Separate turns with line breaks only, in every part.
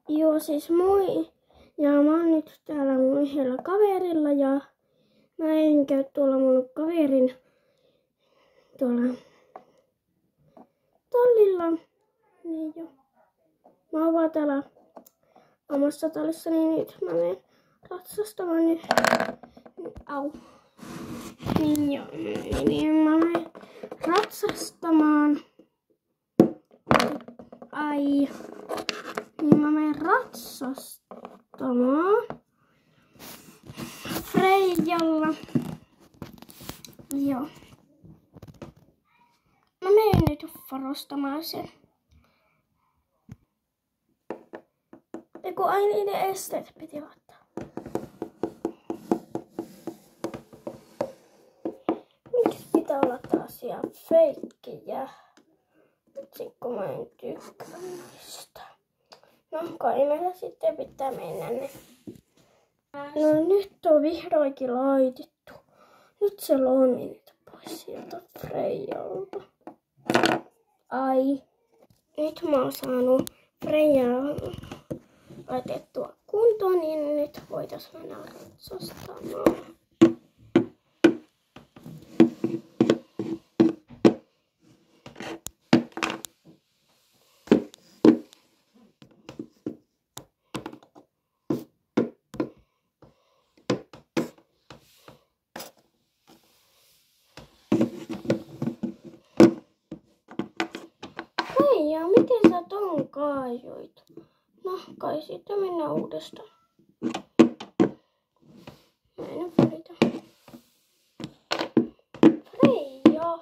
Joo, siis moi. Ja mä oon nyt täällä mun yhdellä kaverilla ja mä en käy tuolla mun kaverin tuolla tallilla. Niin jo. Mä oon vaan täällä omassa tallissa, niin nyt mä menen ratsastamaan nyt. Au. Niin jo. Niin mä menen ratsastamaan. Ai. Niin mä menen ratsastamaan Freijalla. Joo. Mä menen nyt varustamaan sen. Eiku aina niiden esteet piti ottaa. Miksi pitää olla taas ihan feikkejä? Vitsi kun mä en tykkää niistä. No kai meillä sitten pitää mennä ne. No nyt on vihdoinkin laitettu. Nyt se loimi nyt pois sieltä Freijalta. Ai. Nyt mä oon saanut Freijaa laitettua kuntoon, niin nyt voitais mennä ratsastamaan. Hei, ja miten sä ton kaajoit? No, kai sitten mennään uudestaan. Mä en nyt välitä. Freija!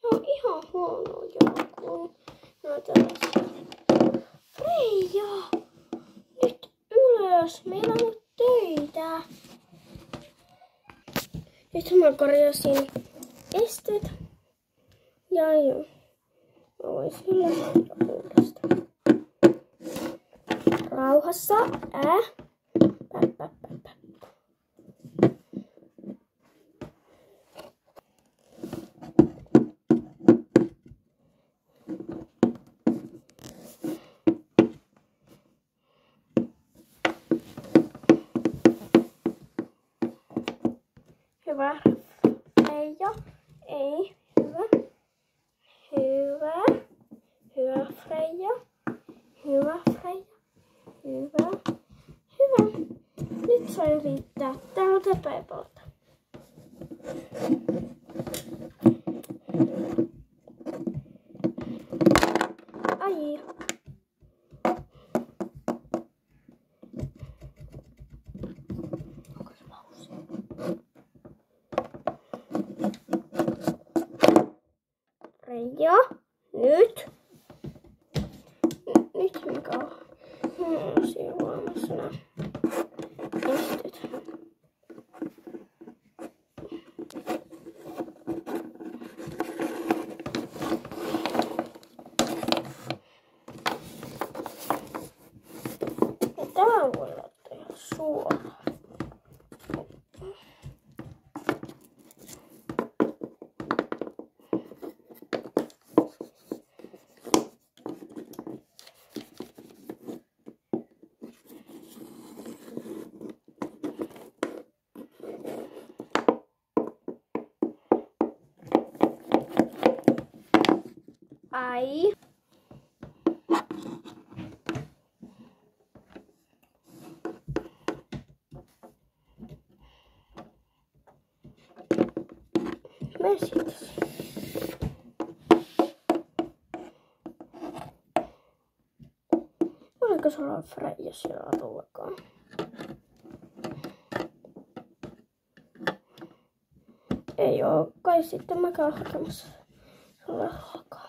No ihan huonoja, kun no tällaisia. Freija! Nyt ylös! Meillä on nyt töitä. Nyt mä korjasin esteet. Ja joo. Mä voin sillä saada uudestaan. Rauhassa. Hyvä. Freija. Ei. Hyvä. Hyvä. Hyvä Freija. Hyvä Freija. Hyvä. Hyvä. Nyt sai riittää täältä päivältä. Ai. Onko se pausi? Freija. Nyt. Nyt mikä on? Siinä huomassa nämä esteet. Ja tämä voi laittaa ihan suoraan. Ai. Me sitten. Oliko sulla Freija siellä ruokaa? Ei oo. Kai sitten mä käyn hakemassa sulle ruokaa.